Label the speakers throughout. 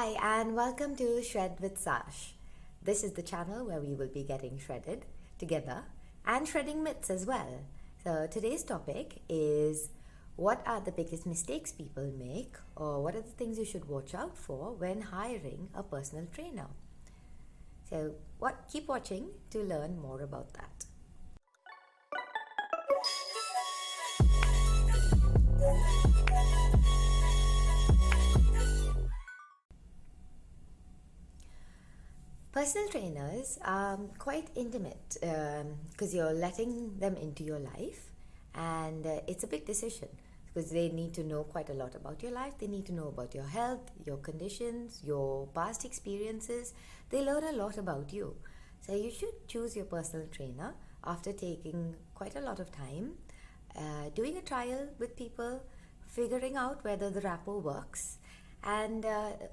Speaker 1: Hi, and welcome to Shred with Sash. This is the channel where we will be getting shredded together and shredding myths as well. So, today's topic is what are the biggest mistakes people make, or what are the things you should watch out for when hiring a personal trainer? So, keep watching to learn more about that. Personal trainers are quite intimate because you're letting them into your life, and it's a big decision because they need to know quite a lot about your life. They need to know about your health, your conditions, your past experiences. They learn a lot about you. So you should choose your personal trainer after taking quite a lot of time, doing a trial with people, figuring out whether the rapport works, and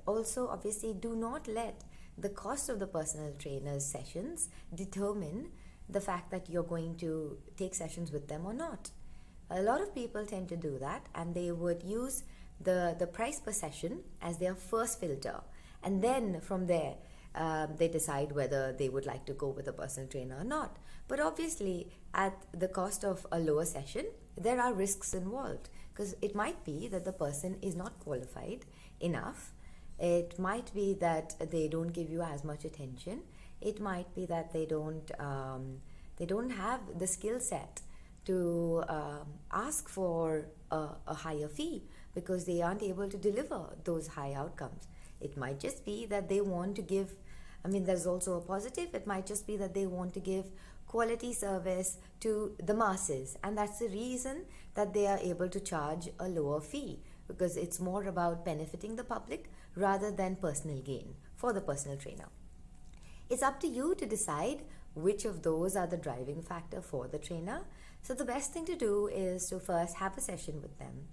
Speaker 1: also obviously do not let the cost of the personal trainer's sessions determine the fact that you're going to take sessions with them or not. A lot of people tend to do that, and they would use the price per session as their first filter, and then from there they decide whether they would like to go with a personal trainer or not. But obviously, at the cost of a lower session, there are risks involved because it might be that the person is not qualified enough. It might be that they don't give you as much attention. It might be that they don't have the skill set to ask for a higher fee because they aren't able to deliver those high outcomes. It might just be that they want to give, there's also a positive. It might just be that they want to give quality service to the masses, and that's the reason that they are able to charge a lower fee, because it's more about benefiting the public rather than personal gain for the personal trainer. It's up to you to decide which of those are the driving factor for the trainer. So the best thing to do is to first have a session with them,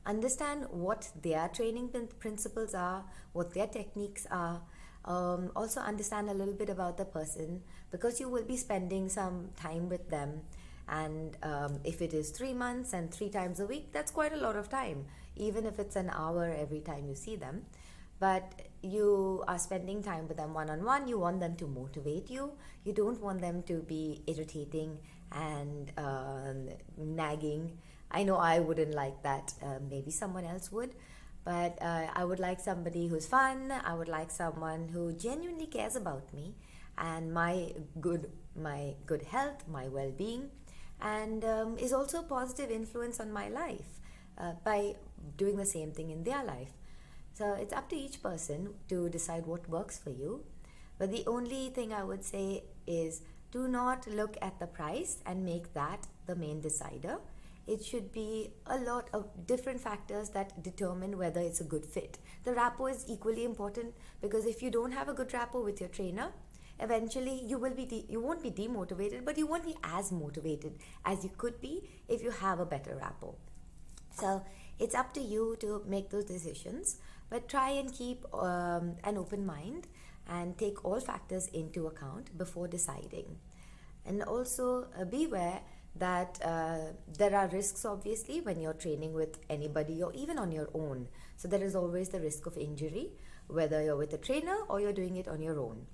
Speaker 1: understand what their training principles are, what their techniques are. Also understand a little bit about the person, because you will be spending some time with them. And if it is 3 months and 3 times a week, that's quite a lot of time, even if it's an hour every time you see them. But you are spending time with them one-on-one. You want them to motivate you. You don't want them to be irritating and nagging. I know I wouldn't like that. Maybe someone else would. But I would like somebody who's fun. I would like someone who genuinely cares about me and my good health, my well-being, and is also a positive influence on my life by doing the same thing in their life. So it's up to each person to decide what works for you. But the only thing I would say is, do not look at the price and make that the main decider. It should be a lot of different factors that determine whether it's a good fit. The rapport is equally important, because if you don't have a good rapport with your trainer, eventually you won't be demotivated, but you won't be as motivated as you could be if you have a better rapport. So it's up to you to make those decisions, but try and keep an open mind and take all factors into account before deciding. And also beware that there are risks, obviously, when you're training with anybody or even on your own. So there is always the risk of injury, whether you're with a trainer or you're doing it on your own.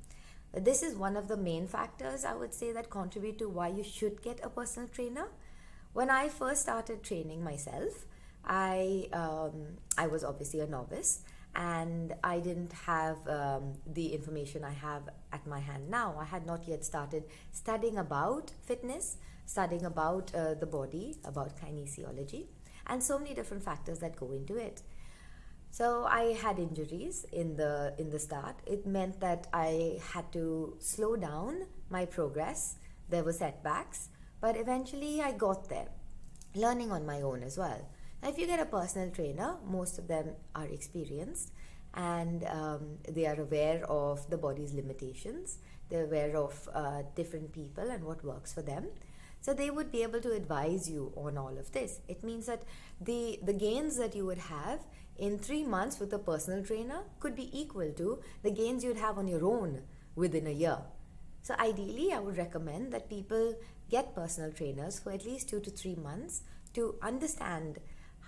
Speaker 1: This is one of the main factors, I would say, that contribute to why you should get a personal trainer. When I first started training myself, I was obviously a novice, and I didn't have the information I have at my hand now. I had not yet started studying about fitness, studying about the body, about kinesiology, and so many different factors that go into it. So I had injuries in the start. It meant that I had to slow down my progress. There were setbacks, but eventually I got there, learning on my own as well. Now, if you get a personal trainer, most of them are experienced, and they are aware of the body's limitations. They're aware of different people and what works for them. So they would be able to advise you on all of this. It means that the gains that you would have in 3 months with a personal trainer could be equal to the gains you'd have on your own within a year. So ideally, I would recommend that people get personal trainers for at least 2 to 3 months to understand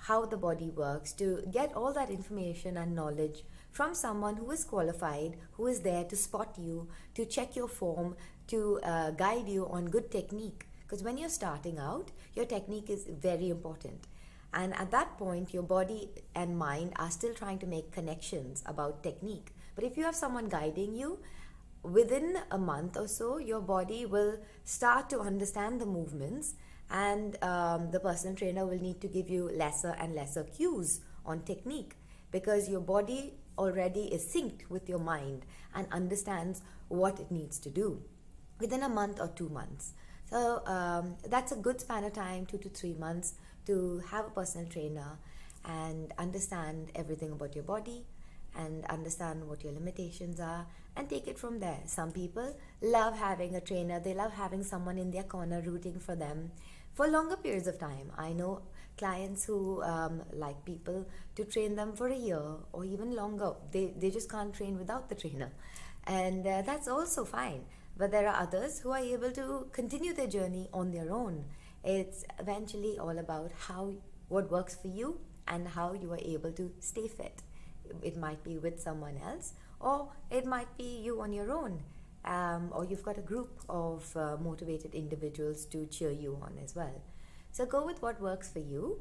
Speaker 1: how the body works, to get all that information and knowledge from someone who is qualified, who is there to spot you, to check your form, to guide you on good technique. Because when you're starting out, your technique is very important. And at that point, your body and mind are still trying to make connections about technique. But if you have someone guiding you, within a month or so, your body will start to understand the movements, and the personal trainer will need to give you lesser and lesser cues on technique, because your body already is synced with your mind and understands what it needs to do within a month or 2 months. So that's a good span of time, 2 to 3 months, to have a personal trainer and understand everything about your body and understand what your limitations are, and take it from there. Some people love having a trainer, they love having someone in their corner rooting for them for longer periods of time. I know clients who like people to train them for a year or even longer. They just can't train without the trainer, and that's also fine. But there are others who are able to continue their journey on their own. It's eventually all about what works for you and how you are able to stay fit. It might be with someone else, or it might be you on your own, or you've got a group of motivated individuals to cheer you on as well. So go with what works for you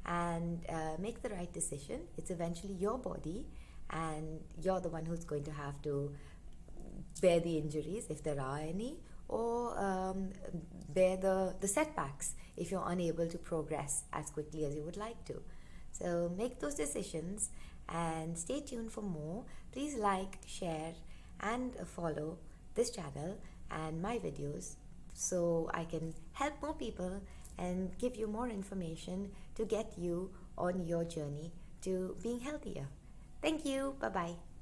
Speaker 1: and make the right decision. It's eventually your body, and you're the one who's going to have to bear the injuries if there are any, or bear the setbacks if you're unable to progress as quickly as you would like to. So make those decisions and stay tuned for more. Please like, share, and follow this channel and my videos so I can help more people and give you more information to get you on your journey to being healthier. Thank you. Bye bye.